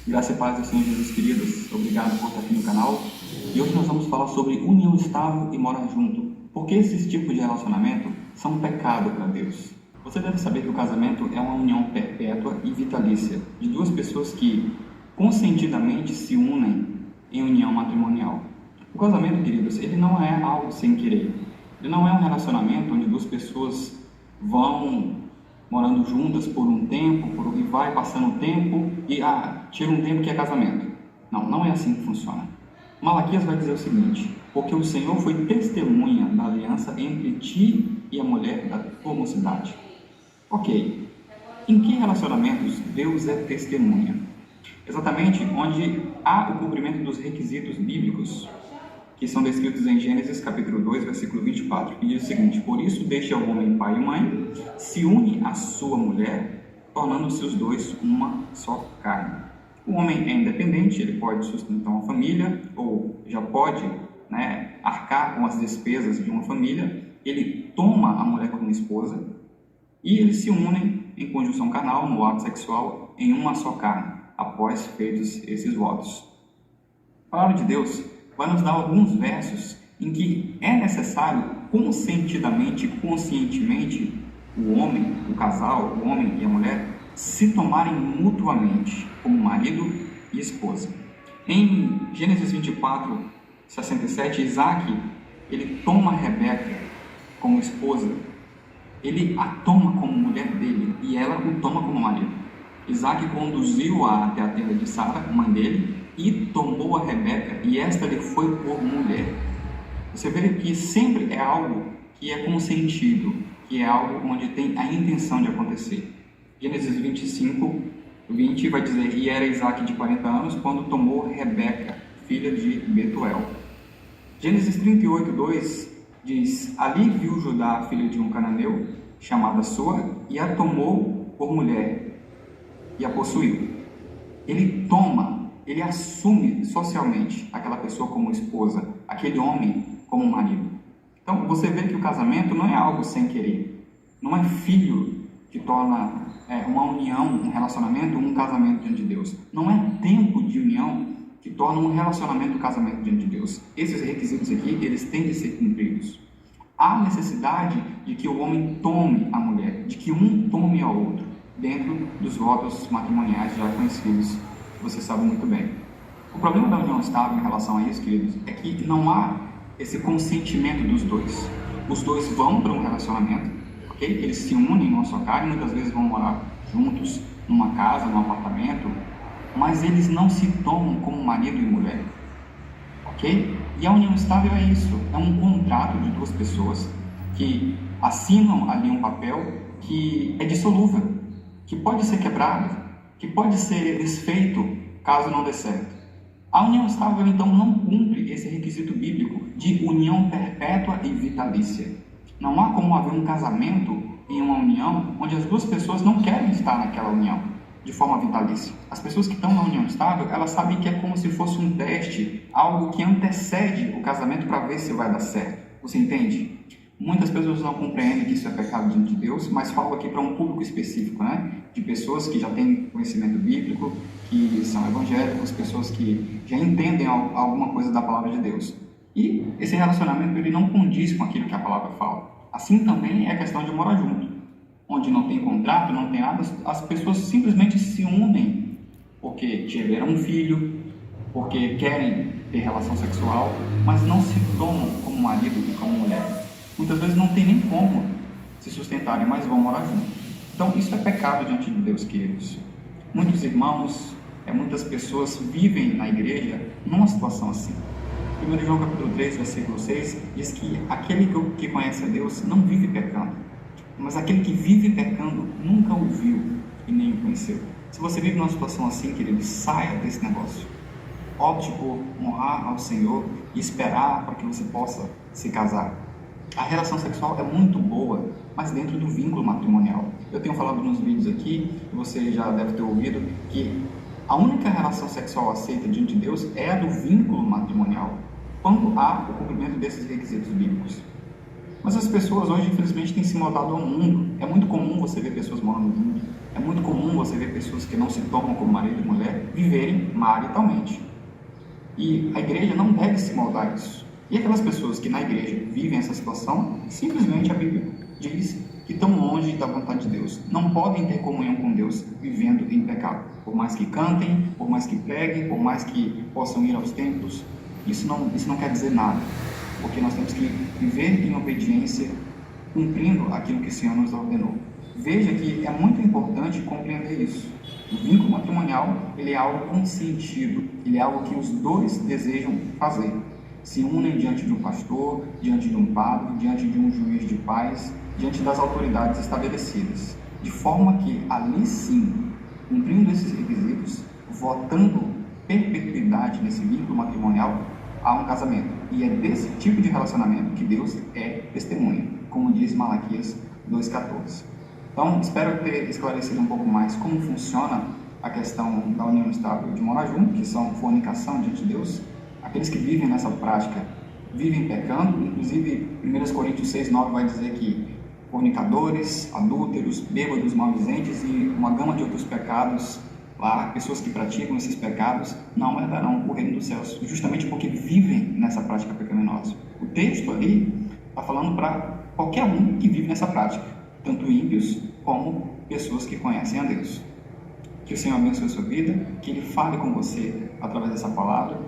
Graça e paz do Senhor Jesus, queridos. Obrigado por estar aqui no canal. E hoje nós vamos falar sobre união estável e morar junto. Porque esses tipos de relacionamento são um pecado para Deus. Você deve saber que o casamento é uma união perpétua e vitalícia de duas pessoas que consentidamente se unem em união matrimonial. O casamento, queridos, ele não é algo sem querer. Ele não é um relacionamento onde duas pessoas vão morando juntas por um tempo, e vai passando o tempo e tira um tempo que é casamento. Não é assim que funciona. Malaquias vai dizer o seguinte: porque o Senhor foi testemunha da aliança entre ti e a mulher da tua mocidade. Ok, em que relacionamentos Deus é testemunha? Exatamente onde há o cumprimento dos requisitos bíblicos que são descritos em Gênesis capítulo 2, versículo 24, que diz o seguinte: por isso deixa o homem pai e mãe, se une à sua mulher, tornando-se os dois uma só carne. O homem é independente, ele pode sustentar uma família, ou já pode arcar com as despesas de uma família. Ele toma a mulher como esposa e eles se unem em conjunção carnal, no ato sexual, em uma só carne, após feitos esses votos. A palavra de Deus vai nos dar alguns versos em que é necessário conscientemente, o homem, o casal, o homem e a mulher, se tomarem mutuamente como marido e esposa. Em Gênesis 24, 67, Isaac, ele toma Rebeca como esposa, ele a toma como mulher dele e ela o toma como marido. Isaac conduziu-a até a tenda de Sara, mãe dele, e tomou a Rebeca, e esta lhe foi por mulher. Você vê que sempre é algo que é consentido, que é algo onde tem a intenção de acontecer. Gênesis 25, 20 vai dizer: e era Isaac de 40 anos quando tomou Rebeca, filha de Betuel. Gênesis 38, 2 diz: ali viu Judá, filho de um cananeu, chamada Sua, e a tomou por mulher, e a possuiu. Ele toma, ele assume socialmente aquela pessoa como esposa, aquele homem como marido. Então você vê que o casamento não é algo sem querer, não é filho que torna uma união, um relacionamento, um casamento diante de Deus. Não é tempo de união que torna um relacionamento, um casamento diante de Deus. Esses requisitos aqui, eles têm que ser cumpridos. Há necessidade de que o homem tome a mulher, de que um tome ao outro, dentro dos votos matrimoniais já conhecidos, você sabe muito bem. O problema da união estável em relação a isso, queridos, é que não há esse consentimento dos dois. Os dois vão para um relacionamento, ok? Eles se unem em uma só carne, muitas vezes vão morar juntos numa casa, num apartamento, mas eles não se tomam como marido e mulher, ok? E a união estável é isso, é um contrato de duas pessoas que assinam ali um papel que é dissolúvel, que pode ser quebrado, que pode ser desfeito caso não dê certo. A união estável, então, não cumpre esse requisito bíblico de união perpétua e vitalícia. Não há como haver um casamento em uma união onde as duas pessoas não querem estar naquela união de forma vitalícia. As pessoas que estão na união estável, elas sabem que é como se fosse um teste, algo que antecede o casamento para ver se vai dar certo. Você entende? Muitas pessoas não compreendem que isso é pecado diante de Deus, mas falo aqui para um público específico, de pessoas que já têm conhecimento bíblico, que são evangélicos, pessoas que já entendem alguma coisa da palavra de Deus. E esse relacionamento ele não condiz com aquilo que a palavra fala. Assim também é a questão de morar junto, onde não tem contrato, não tem nada, as pessoas simplesmente se unem porque tiveram um filho, porque querem ter relação sexual, mas não se tomam como marido e como mulher. Muitas vezes não tem nem como se sustentarem, mas vão morar juntos. Então isso é pecado diante de Deus, queridos. Muitos irmãos, muitas pessoas vivem na igreja numa situação assim. 1 João capítulo 3, versículo 6 diz que aquele que conhece a Deus não vive pecando, mas aquele que vive pecando nunca o viu e nem o conheceu. Se você vive numa situação assim, querido, saia desse negócio. Opte por honrar ao Senhor e esperar para que você possa se casar. A relação sexual é muito boa, mas dentro do vínculo matrimonial. Eu tenho falado nos vídeos aqui, você já deve ter ouvido, que a única relação sexual aceita diante de Deus é a do vínculo matrimonial, quando há o cumprimento desses requisitos bíblicos. Mas as pessoas hoje, infelizmente, têm se moldado ao mundo. É muito comum você ver pessoas morando É muito comum você ver pessoas que não se tomam como marido e mulher viverem maritalmente. E a igreja não deve se moldar a isso. E aquelas pessoas que na igreja vivem essa situação, simplesmente a Bíblia diz que estão longe da vontade de Deus. Não podem ter comunhão com Deus vivendo em pecado. Por mais que cantem, por mais que preguem, por mais que possam ir aos templos, isso não quer dizer nada. Porque nós temos que viver em obediência, cumprindo aquilo que o Senhor nos ordenou. Veja que é muito importante compreender isso. O vínculo matrimonial, ele é algo consentido, ele é algo que os dois desejam fazer. Se unem diante de um pastor, diante de um padre, diante de um juiz de paz, diante das autoridades estabelecidas. De forma que ali sim, cumprindo esses requisitos, votando perpetuidade nesse vínculo matrimonial, há um casamento. E é desse tipo de relacionamento que Deus é testemunha, como diz Malaquias 2,14. Então, espero ter esclarecido um pouco mais como funciona a questão da união estável de morar junto, que são fornicação diante de Deus. Aqueles que vivem nessa prática vivem pecando, inclusive 1 Coríntios 6,9 vai dizer que fornicadores, adúlteros, bêbados, maldizentes e uma gama de outros pecados, lá, pessoas que praticam esses pecados, não herdarão o reino dos céus, justamente porque vivem nessa prática pecaminosa. O texto ali está falando para qualquer um que vive nessa prática, tanto ímpios como pessoas que conhecem a Deus. Que o Senhor abençoe a sua vida, que Ele fale com você através dessa palavra